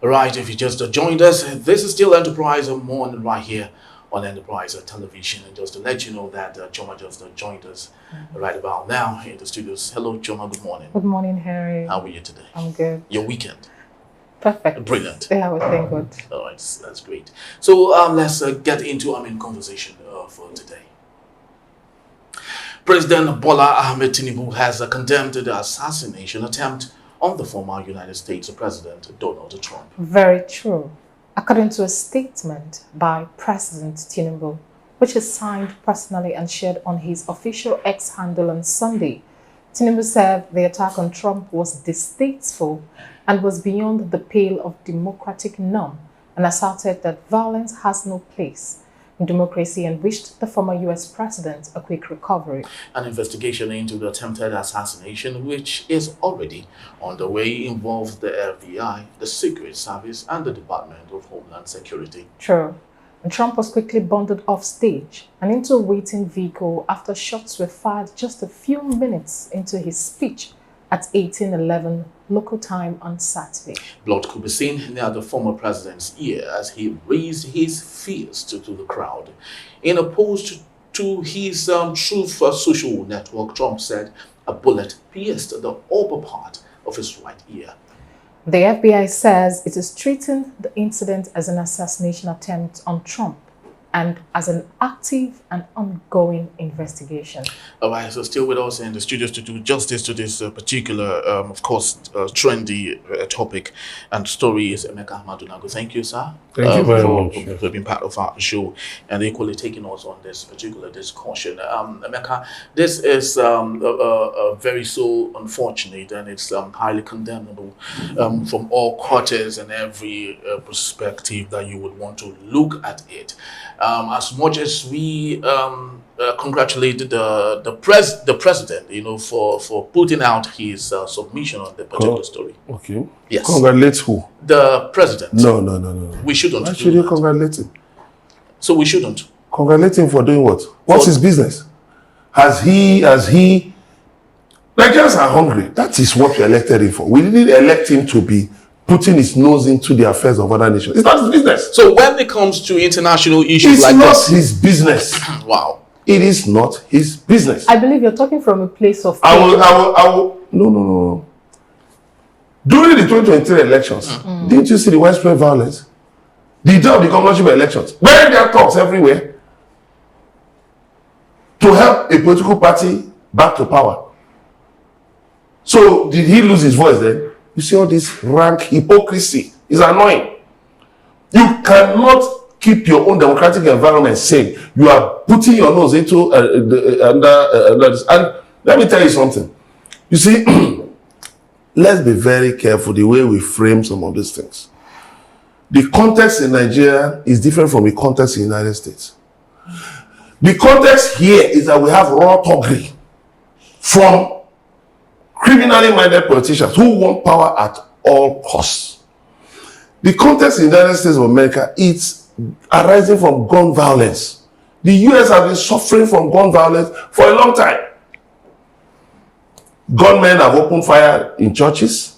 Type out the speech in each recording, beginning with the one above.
Right, if you just joined us, this is still Enterprise Morning right here on Enterprise Television. And just to let you know that Joma just joined us right about now in the studios. Hello, Joma, good morning. Good morning, Harry. How are you today? I'm good. Your weekend? Perfect. Brilliant. Yeah, we thank good. All right, that's great. So let's get into our main conversation for today. President Bola Ahmed Tinubu has condemned the assassination attempt on the former United States President Donald Trump. Very true. According to a statement by President Tinubu, which is signed personally and shared on his official X handle on Sunday, Tinubu said the attack on Trump was distasteful and was beyond the pale of democratic norm, and asserted that violence has no place in democracy and wished the former U.S. president a quick recovery. An investigation into the attempted assassination, which is already underway, involves the FBI, the Secret Service, and the Department of Homeland Security. True. And Trump was quickly bundled off stage and into a waiting vehicle after shots were fired just a few minutes into his speech at 1811 local time on Saturday. Blood could be seen near the former president's ear as he raised his fist to the crowd. In a post to his Truth social network, Trump said a bullet pierced the upper part of his right ear. The FBI says it is treating the incident as an assassination attempt on Trump and as an active and ongoing investigation. All right, so still with us in the studios to do justice to this particular, of course, trendy topic and story is Emeka Madunago. Thank you, sir. Thank you very much for being part of our show and equally taking us on this particular discussion. Emeka, this is very so unfortunate, and it's highly condemnable from all quarters and every perspective that you would want to look at it. As much as we congratulated the president, you know, for putting out his submission on the particular story. Okay. Yes. Congratulate who? The president. No. We shouldn't. Why should you congratulate him? So we shouldn't. Congratulate him for doing what? What's his business? Has he? Nigerians are hungry. That is what we elected him for. We didn't elect him to be putting his nose into the affairs of other nations. It's not his business. So when it comes to international issues like this, this, it's not his business. Wow. It is not his business. I believe you're talking from a place of... I will. No. During the 2023 elections, didn't you see the widespread violence? The day of the governorship elections, where there are talks everywhere to help a political party back to power. So did he lose his voice then? You see all this rank hypocrisy is annoying. You cannot keep your own democratic environment safe. You are putting your nose into under this. And let me tell you something. You see, let's be very careful the way we frame some of these things. The context in Nigeria is different from the context in the United States. The context here is that we have raw thuggery from criminally minded politicians who want power at all costs. The context in the United States of America is arising from gun violence. The US has been suffering from gun violence for a long time. Gunmen have opened fire in churches,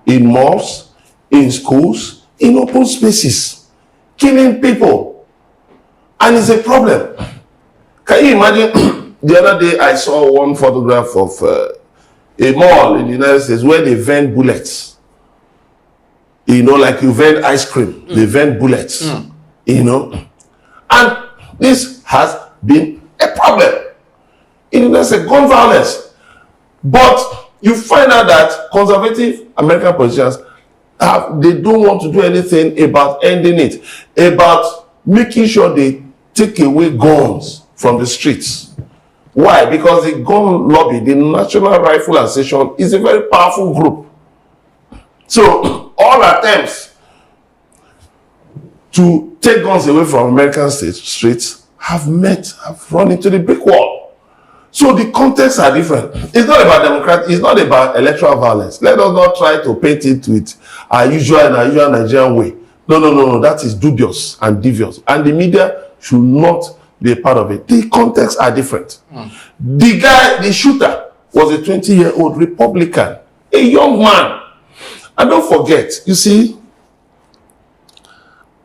in malls, in schools, in open spaces, killing people. And it's a problem. Can you imagine? The other day I saw one photograph of a mall in the United States where they vend bullets. You know, like you vend ice cream, they vend bullets. You know, and this has been a problem. There's a gun violence. But you find out that conservative American politicians they don't want to do anything about ending it, about making sure they take away guns from the streets. Why? Because the gun lobby, the National Rifle Association, is a very powerful group. So all attempts to take guns away from American streets have run into the brick wall. So the contexts are different. It's not about democracy. It's not about electoral violence. Let us not try to paint it with our usual Nigerian way. No. That is dubious and devious. And the media should not be a part of it. The contexts are different. The shooter, was a 20-year-old Republican, a young man. And don't forget, you see,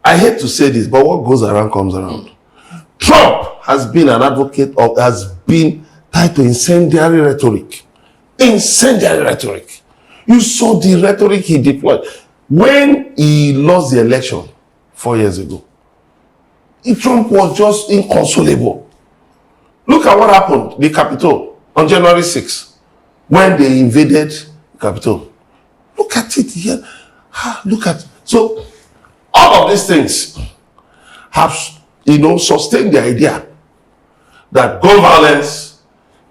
I hate to say this, but what goes around comes around. Trump has been an advocate of, has been tied to incendiary rhetoric. Incendiary rhetoric. You saw the rhetoric he deployed when he lost the election 4 years ago. Trump was just inconsolable. Look at what happened, the Capitol, on January 6th, when they invaded the Capitol. Look at it here. Look at, so all of these things have, sustained the idea that gun violence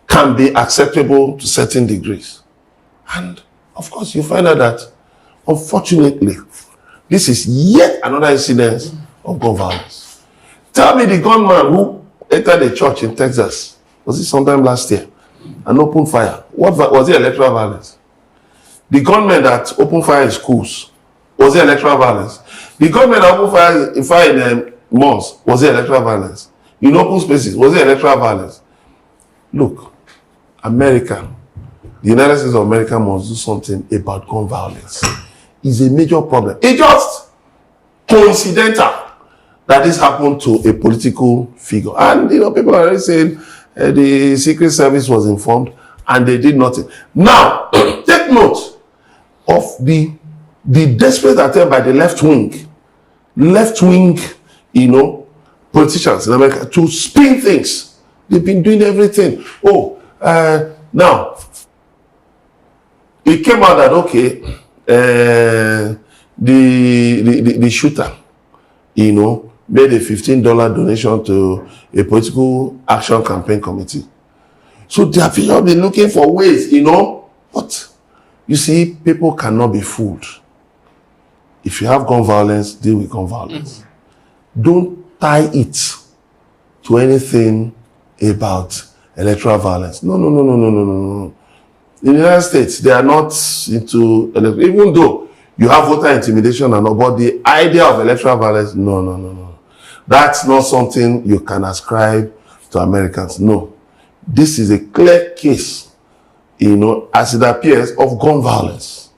can be acceptable to certain degrees. And of course, you find out that, unfortunately, this is yet another incident of gun violence. Tell me the gunman who entered a church in Texas, was it sometime last year, and opened fire? What was it, electoral violence? The gunmen that opened fire in schools, was it electoral violence? The gunmen that opened fire in malls, was it electoral violence? In open spaces, was it electoral violence? Look, America, the United States of America must do something about gun violence. It's a major problem. It's just coincidental that this happened to a political figure. And, people are already saying the Secret Service was informed and they did nothing. Now, take note of the desperate attempt by the left-wing, politicians in America to spin things. They've been doing everything. Now, it came out that, okay, the shooter, made a $15 donation to a political action campaign committee. So they have been looking for ways, but you see, people cannot be fooled. If you have gun violence, deal with gun violence. Don't tie it to anything about electoral violence. No. In the United States, they are not into, even though you have voter intimidation and all, but the idea of electoral violence, no. That's not something you can ascribe to Americans. No. This is a clear case, as it appears, of gun violence.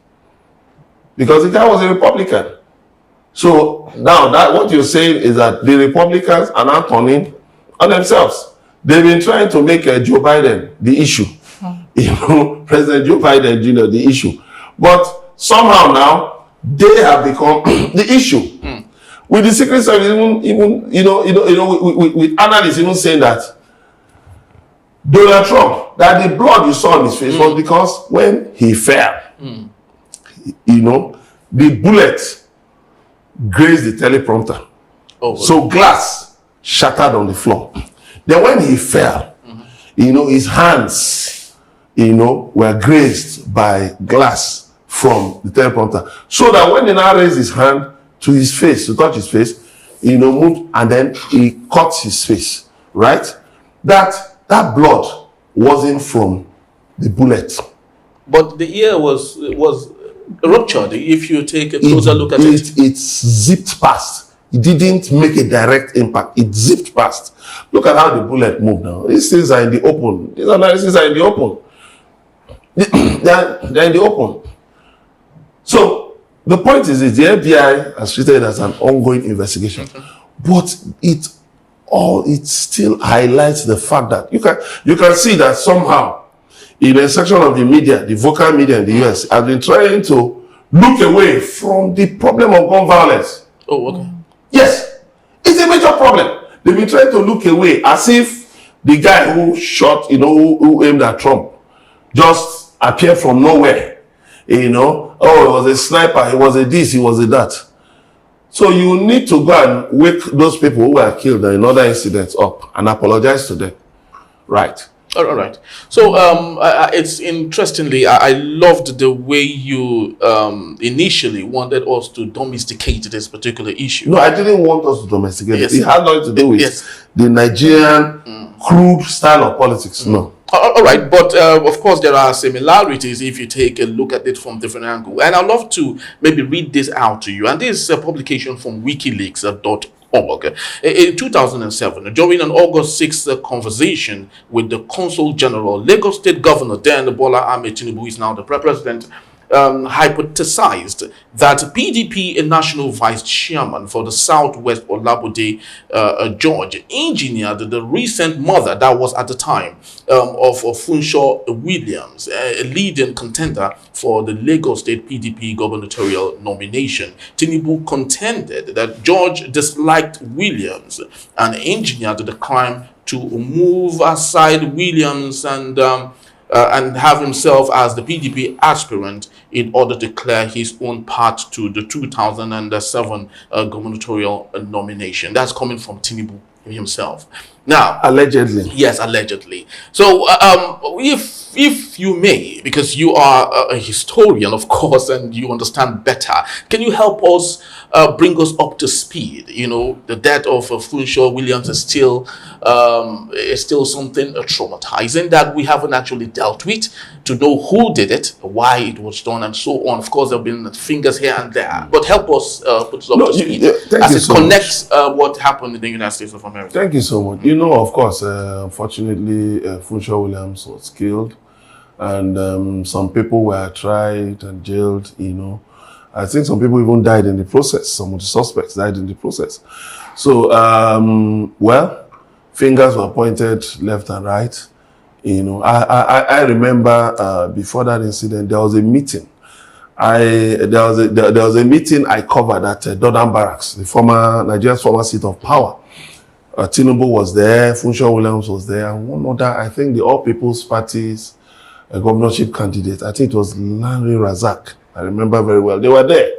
Because the guy was a Republican. So now that what you're saying is that the Republicans are now turning on themselves. They've been trying to make Joe Biden the issue. President Joe Biden Jr. the issue. But somehow now, they have become the issue. With the Secret Service, with analysts even saying that Donald Trump, that the blood you saw on his face was because when he fell, the bullet grazed the teleprompter. So glass shattered on the floor. Then when he fell, his hands, were grazed by glass from the teleprompter. So that when he now raised his hand to his face, to touch his face, moved, and then he cut his face, right? That blood wasn't from the bullet. But the ear was ruptured. If you take a closer look at it, it zipped past. It didn't make a direct impact. It zipped past. Look at how the bullet moved now. These things are in the open. These analyses are in the open. They're in the open. So the point is the FBI has treated it as an ongoing investigation, but it still highlights the fact that you can see that somehow in a section of the media, the vocal media in the US, has been trying to look away from the problem of gun violence. Oh, okay. Yes, it's a major problem. They've been trying to look away as if the guy who shot, who aimed at Trump just appeared from nowhere. It was a sniper, he was a this, he was a that. So you need to go and wake those people who were killed in other incidents up and apologize to them. Right. All right. So it's interestingly, I loved the way you initially wanted us to domesticate this particular issue. No, I didn't want us to domesticate it. It had nothing to do with the Nigerian crude style of politics. No. All right, but of course there are similarities if you take a look at it from different angles. And I'd love to maybe read this out to you. And this is a publication from wikileaks.org. In 2007, during an August 6th conversation with the Consul General, Lagos State Governor then Bola Ahmed Tinubu is now the president. hypothesized that PDP, a national vice chairman for the Southwest Olabode George, engineered the recent murder that was at the time of Funsho Williams, a leading contender for the Lagos State PDP gubernatorial nomination. Tinubu contended that George disliked Williams and engineered the crime to move aside Williams and have himself as the PDP aspirant in order to clear his own path to the 2007 gubernatorial nomination. That's coming from Tinubu himself. Now, Allegedly. yes, allegedly. So, if you may, because you are a historian, of course, and you understand better, can you help us bring us up to speed? You know, the death of Funsho Williams is still something traumatizing that we haven't actually dealt with, to know who did it, why it was done, and so on. Of course, there have been fingers here and there, but help us put us up to speed as it connects what happened in the United States of America. Thank you so much. You know, of course, unfortunately, Funsho Williams was killed, and some people were tried and jailed. You know, I think some people even died in the process. Some of the suspects died in the process. So, well, fingers were pointed left and right. You know, I remember before that incident, there was a meeting. There was a meeting I covered at Dodan Barracks, the Nigeria's former seat of power. Tinubu was there, Funsho Williams was there, and one other, I think the All People's Party's governorship candidate, I think it was Lanre Razak. I remember very well. They were there,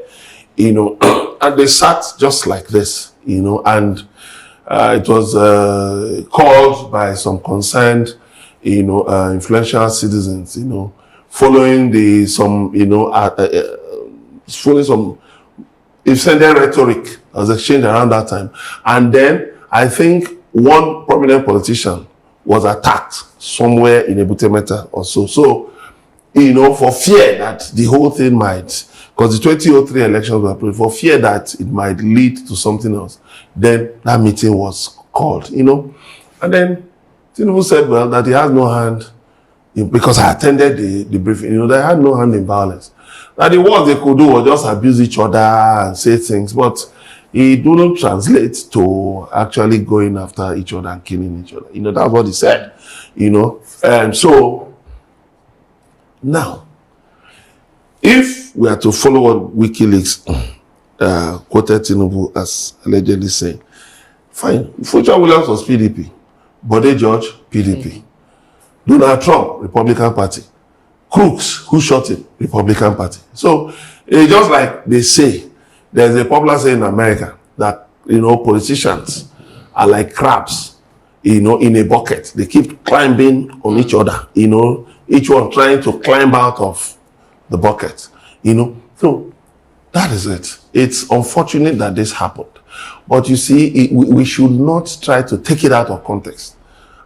you know, and they sat just like this, you know, and it was called by some concerned, you know, influential citizens, you know, following some incendiary rhetoric was exchanged around that time. And then I think one prominent politician was attacked somewhere in Ebutemeta or so. So, you know, for fear that the whole thing might, because the 2003 elections were approved, for fear that it might lead to something else, then that meeting was called, you know. And then Tinubu said, well, that he has no hand, because I attended the briefing, you know, they had no hand in violence. That the worst they could do was just abuse each other and say things, but it didn't translate to actually going after each other and killing each other. You know, that's what he said, you know. And so, now, if we are to follow what WikiLeaks quoted Tinubu as allegedly saying, fine, Funsho Williams was PDP, Bode George, PDP. Donald Trump, Republican Party. Crooks, who shot him, Republican Party. So, it's just like they say, there's a popular saying in America that, you know, politicians are like crabs, you know, in a bucket. They keep climbing on each other, you know, each one trying to climb out of the bucket, you know. So, that is it. It's unfortunate that this happened. But you see, we should not try to take it out of context.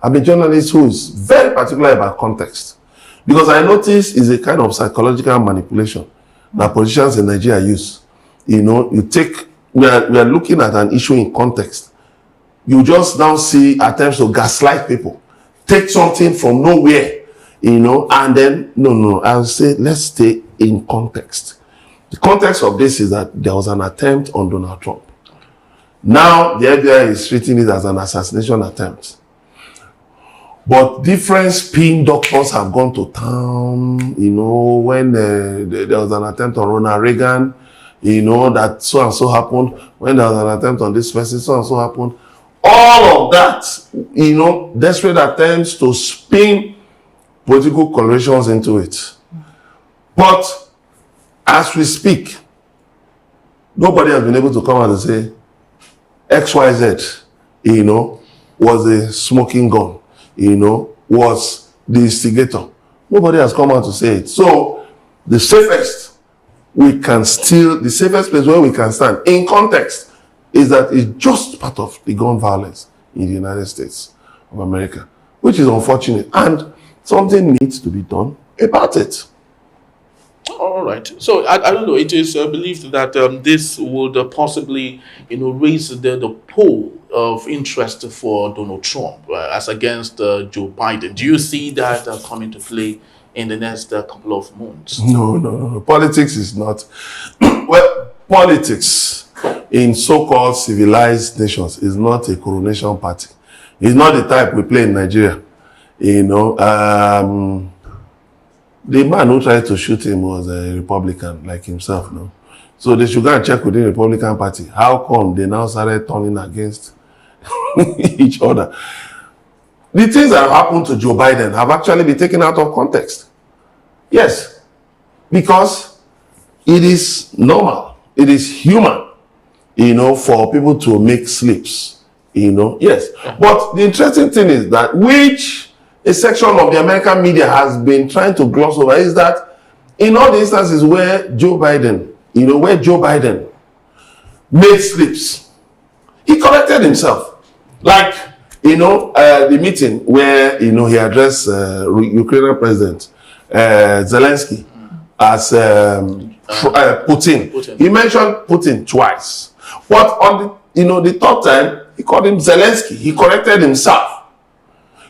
I'm a journalist who is very particular about context. Because I notice it's a kind of psychological manipulation that politicians in Nigeria use. You know, we are looking at an issue in context. You just now see attempts to gaslight people. Take something from nowhere, you know, and then, no, I'll say, let's stay in context. The context of this is that there was an attempt on Donald Trump. Now, the FBI is treating it as an assassination attempt. But different spin doctors have gone to town, you know, when there was an attempt on Ronald Reagan, you know, that so and so happened. When there was an attempt on this person, so and so happened. All of that, you know, desperate attempts to spin political colorations into it. But as we speak, nobody has been able to come out and say XYZ, you know, was a smoking gun, you know, was the instigator. Nobody has come out to say it. So the safest place where we can stand in context is that it's just part of the gun violence in the United States of America, which is unfortunate, and something needs to be done about it. All right. So I don't know. It is believed that this would possibly, you know, raise the poll of interest for Donald Trump as against Joe Biden. Do you see that come into play in the next couple of months? No. Politics is not. Well, politics in so-called civilized nations is not a coronation party. It's not the type we play in Nigeria. You know, the man who tried to shoot him was a Republican like himself, no? So they should go and check within the Republican Party. How come they now started turning against each other? The things that happened to Joe Biden have actually been taken out of context. Yes, because it is normal, it is human, you know, for people to make slips, you know, yes. But the interesting thing is that which a section of the American media has been trying to gloss over is that in all the instances where Joe Biden, you know, where Joe Biden made slips, he corrected himself. Like, you know, the meeting where, you know, he addressed Ukrainian President Zelensky as Putin. He mentioned Putin twice. But on the, you know, the third time, he called him Zelensky. He corrected himself.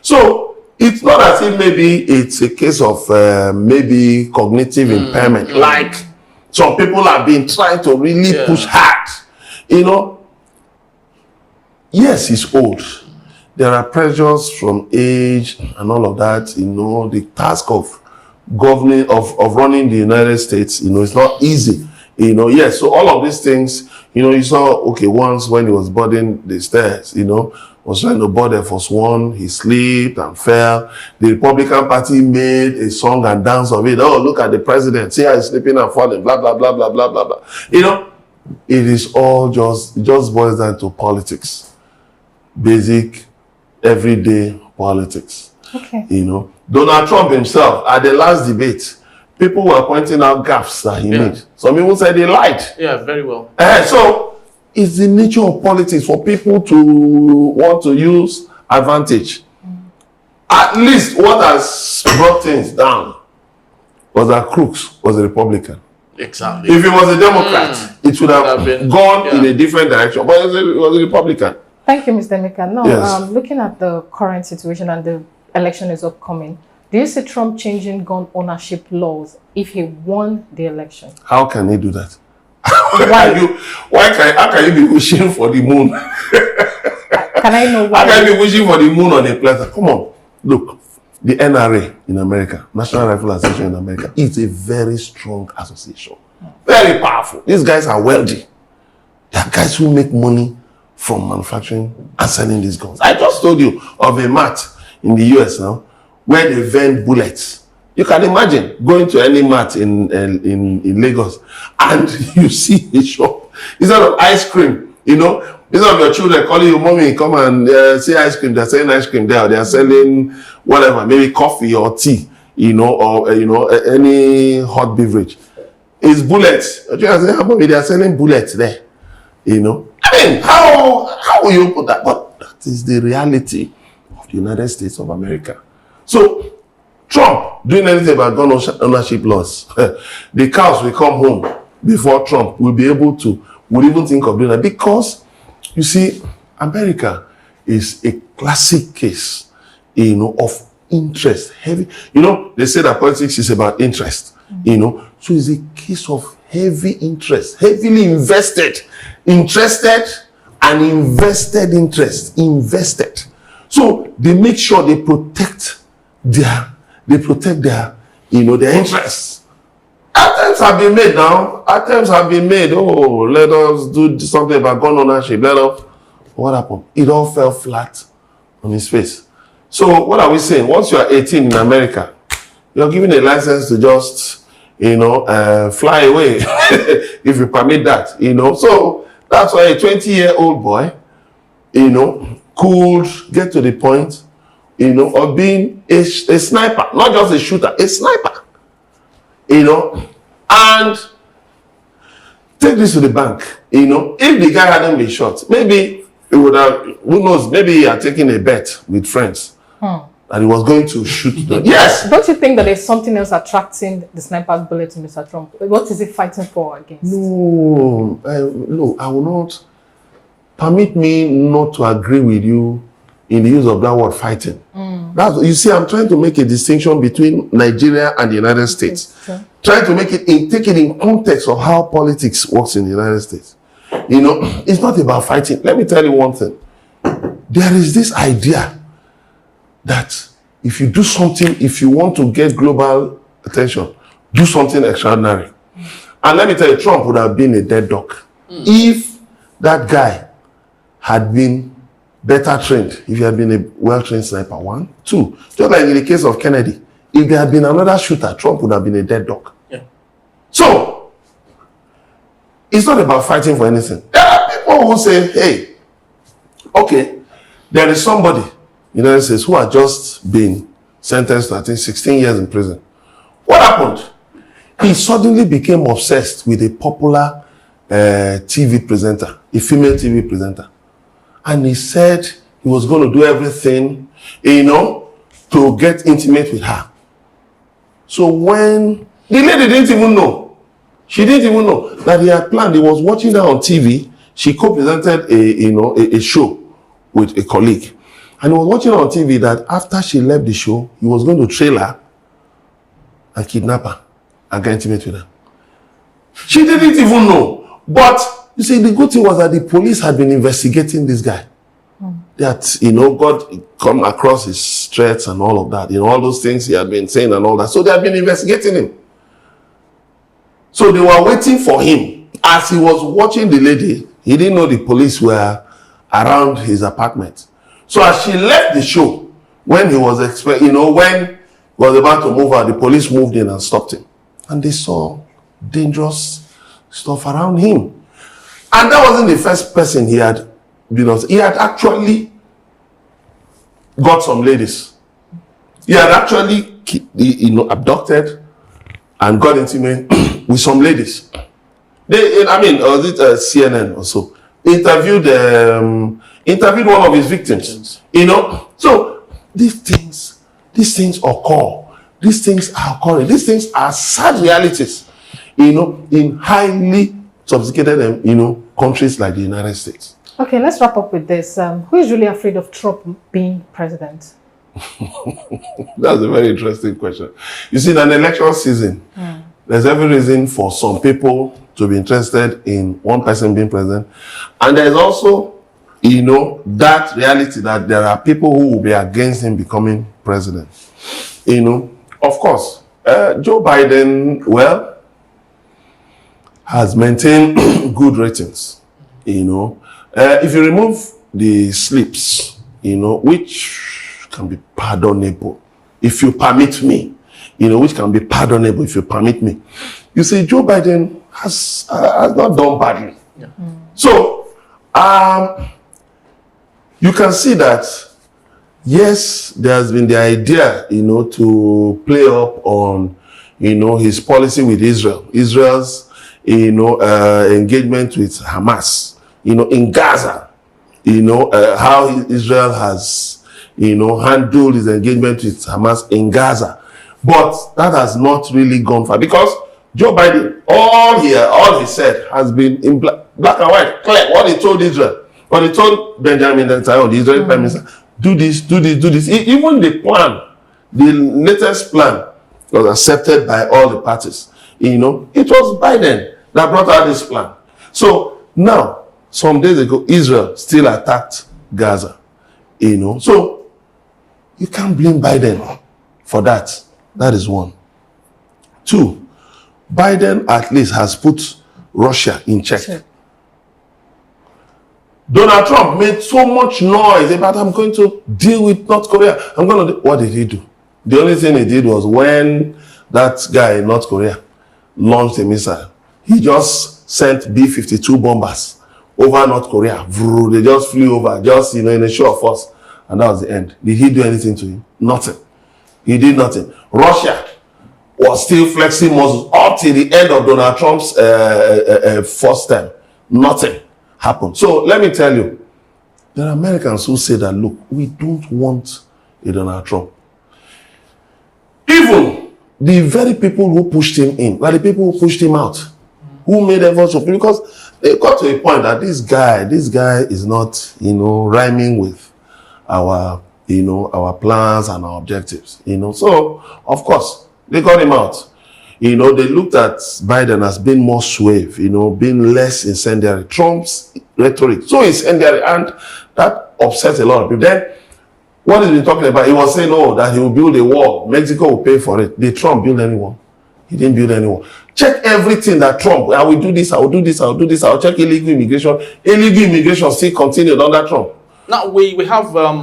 So it's not as if maybe it's a case of maybe cognitive impairment, like some people have been trying to really push hard. You know, yes, he's old. There are pressures from age and all of that. You know, the task of governing, of running the United States, you know, it's not easy. You know, yes, so all of these things, you know, you saw, okay, once when he was boarding the stairs, you know, was trying to board Air Force One, he slipped and fell. The Republican Party made a song and dance of it. Oh, look at the president, see how he's slipping and falling, blah, blah, blah, blah, blah, blah, blah. You know, it is all just, it just boils down to politics. Basic, everyday politics. Okay. You know, Donald Trump himself, at the last debate, people were pointing out gaffes that he made. Some people said he lied. Yeah, very well. So it's the nature of politics for people to want to use advantage. At least what has brought things down was that Crooks was a Republican. Exactly. If he was a Democrat, it would have gone in a different direction. But it was a Republican. Thank you, Mr. Emeka. Now, Yes. Looking at the current situation and the election is upcoming, do you see Trump changing gun ownership laws if he won the election? How can he do that? Why? How can you be wishing for the moon? Can I know why? How can you be wishing for the moon on a platter? Come on. Look, the NRA in America, National Rifle Association in America, is a very strong association. Very powerful. These guys are wealthy. They are guys who make money from manufacturing and selling these guns. I just told you of a mat in the US now where they vend bullets. You can imagine going to any mat in Lagos and you see a shop. Instead of ice cream, you know, instead of your children calling you, mommy, come and see ice cream, they're selling ice cream there. They're selling whatever, maybe coffee or tea, you know, or, you know, any hot beverage. It's bullets. Mommy, they're selling bullets there, you know. I mean, how will you put that? But that is the reality of the United States of America. So, Trump doing anything about gun ownership laws, the cows will come home before Trump will be able to, would even think of doing that. Because, you see, America is a classic case, you know, of interest. Heavy, you know, they say that politics is about interest, you know. So it's a case of heavy interest, heavily invested and invested interest, invested. So they make sure they protect their, you know, their interests. Attempts have been made now. Attempts have been made. Oh, let us do something about gun ownership. What happened? It all fell flat on his face. So what are we saying? Once you are 18 in America, you're given a license to just, you know, fly away if you permit that, you know. So that's why a 20-year-old boy, you know, could get to the point, you know, of being a sniper, not just a shooter, a sniper, you know, and take this to the bank, you know. If the guy hadn't been shot, maybe it would have, who knows, maybe he had taken a bet with friends that he was going to shoot them. Yes. Don't you think that there's something else attracting the sniper's bullet to Mr. Trump? What is he fighting for against? No, I will not. Permit me not to agree with you, in the use of that word fighting. That's, you see, I'm trying to make a distinction between Nigeria and the United States. Sure. Trying to make it take it in context of how politics works in the United States. You know, it's not about fighting. Let me tell you one thing. There is this idea that if you do something, if you want to get global attention, do something extraordinary. And let me tell you, Trump would have been a dead duck if that guy had been better trained, if he had been a well-trained sniper. 1, 2, just like in the case of Kennedy, if there had been another shooter, Trump would have been a dead duck. Yeah. So, it's not about fighting for anything. There are people who say, hey, okay, there is somebody in the United States who had just been sentenced to, I think, 16 years in prison. What happened? He suddenly became obsessed with a popular TV presenter, a female TV presenter. And he said he was going to do everything, you know, to get intimate with her. So when the lady didn't even know, she didn't even know that he had planned. He was watching her on TV. She co-presented a show with a colleague. And he was watching her on TV that after she left the show, he was going to trail her and kidnap her and get intimate with her. She didn't even know. But you see, the good thing was that the police had been investigating this guy. That, you know, God come across his threats and all of that. You know, all those things he had been saying and all that. So they had been investigating him. So they were waiting for him. As he was watching the lady, he didn't know the police were around his apartment. So as she left the show, when he was when he was about to move out, the police moved in and stopped him. And they saw dangerous stuff around him. And that wasn't the first person he had been on. He had actually got some ladies. He had actually, abducted and got intimate with some ladies. Was it CNN or so? Interviewed one of his victims. You know, so these things occur. These things are occurring. These things are sad realities. You know, in highly sophisticated, countries like the United States. Okay, let's wrap up with this. Who is really afraid of Trump being president? That's a very interesting question. You see, in an election season, there's every reason for some people to be interested in one person being president. And there's also, that reality that there are people who will be against him becoming president. Of course, Joe Biden, has maintained good ratings. If you remove the slips, which can be pardonable, if you permit me, which can be pardonable if you permit me. You see, Joe Biden has not done badly. Yeah. So, you can see that, yes, there's been the idea, to play up on, his policy with Israel. Israel's engagement with Hamas, in Gaza, how Israel has, handled his engagement with Hamas in Gaza. But that has not really gone far because Joe Biden, all he said has been in black and white, clear. What he told Israel, what he told Benjamin Netanyahu, the Israeli Prime Minister, do this, do this, do this. Even the plan, the latest plan was accepted by all the parties. It was Biden that brought out this plan. So now, some days ago, Israel still attacked Gaza. So you can't blame Biden for that. That is one. 2, Biden at least has put Russia in check. Sure. Donald Trump made so much noise about I'm going to deal with North Korea. What did he do? The only thing he did was when that guy in North Korea launched a missile, he just sent B-52 bombers over North Korea. They just flew over, in a show of force. And that was the end. Did he do anything to him? Nothing. He did nothing. Russia was still flexing muscles up till the end of Donald Trump's first term. Nothing happened. So let me tell you, there are Americans who say that, look, we don't want a Donald Trump. Even the very people who pushed him in, like the people who pushed him out, who made efforts to, because they got to a point that this guy is not, rhyming with our, our plans and our objectives, So, of course, they got him out. They looked at Biden as being more suave, being less incendiary. Trump's rhetoric, so incendiary, and that upsets a lot of people. Then, what he's been talking about, he was saying, that he will build a wall. Mexico will pay for it. Did Trump build any wall? He didn't build any wall. Check everything that Trump, I will do this, I will do this, I will do this, I will check illegal immigration. Illegal immigration still continued under Trump. Now, we have a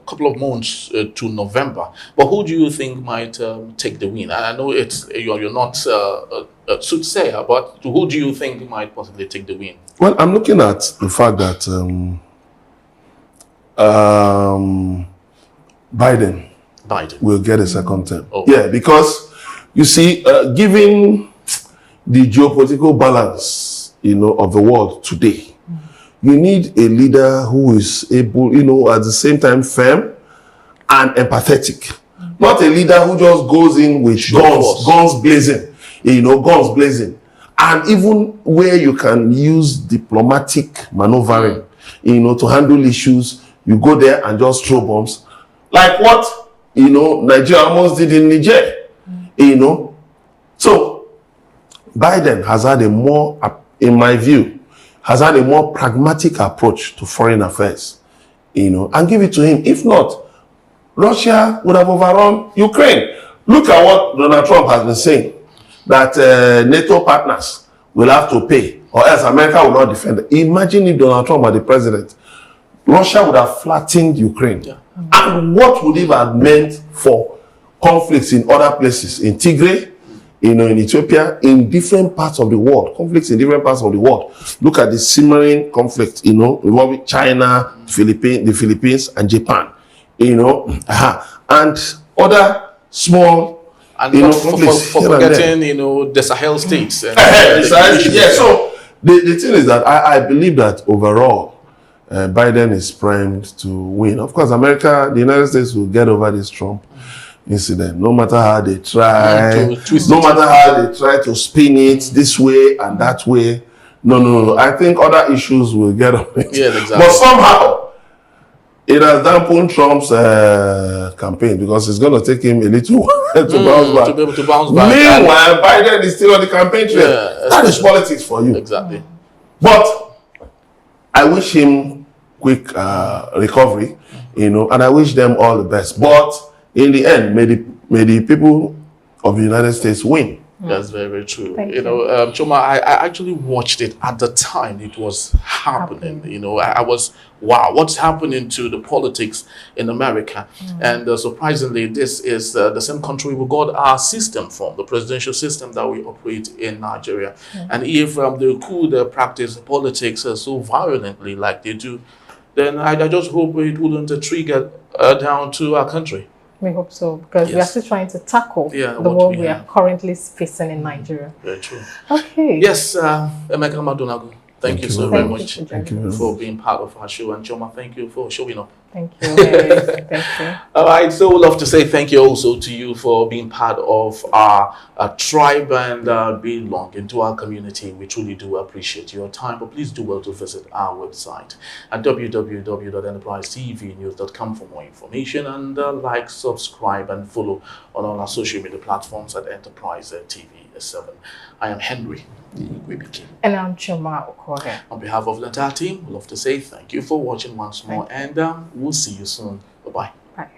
couple of months to November, but who do you think might take the win? I know you're not a soothsayer, but who do you think might possibly take the win? Well, I'm looking at the fact that Biden will get a second term. Oh. Yeah, because you see, given the geopolitical balance, of the world today, you need a leader who is able, at the same time firm and empathetic. Not a leader who just goes in with guns blazing, guns blazing. And even where you can use diplomatic maneuvering, to handle issues, you go there and just throw bombs. Like what, Nigeria almost did in Niger, So, Biden has had in my view, has had a more pragmatic approach to foreign affairs, and give it to him. If not, Russia would have overrun Ukraine. Look at what Donald Trump has been saying, that NATO partners will have to pay, or else America will not defend it. Imagine if Donald Trump were the president, Russia would have flattened Ukraine. Yeah. And what would it have meant for conflicts in other places, in Tigray, in Ethiopia, in different parts of the world, conflicts in different parts of the world. Look at the simmering conflict, involving China, the Philippines, and Japan, and other small, and conflicts. For forgetting, the Sahel states. And so the thing is that I believe that overall, Biden is primed to win. Of course, the United States will get over this Trump incident, no matter how they try, to spin it this way and that way. No. I think other issues will get on it. Yeah, exactly. But somehow, it has dampened Trump's campaign, because it's going to take him a little while to bounce back. To be able to bounce back. Meanwhile, Biden is still on the campaign trail. Yeah, that is politics for you. Exactly. But I wish him quick recovery, and I wish them all the best. But in the end, may the people of the United States win. That's very, very true. Choma, I actually watched it at the time it was happening. I was, wow, what's happening to the politics in America? And surprisingly, this is the same country we got our system from, the presidential system that we operate in Nigeria. And if they could practice politics so violently like they do, then I just hope it wouldn't trigger down to our country. We hope so, because we are still trying to tackle the world we are currently facing in Nigeria. Very true. Okay. Yes, Emeka Madonago, thank you so very much for being part of our show. And Choma, thank you for showing up. Thank you. Thank you. All right, so we'd love to say thank you also to you for being part of our tribe and belonging to our community. We truly do appreciate your time, but please do well to visit our website at www.enterprisetvnews.com for more information, and like, subscribe, and follow on all our social media platforms at Enterprise TV 7. I am Henry. And I'm Choma Okore. On behalf of the entire team, we'd love to say thank you for watching once more, and we'll see you soon. Bye-bye. Bye.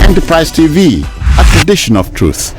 Enterprise TV, a tradition of truth.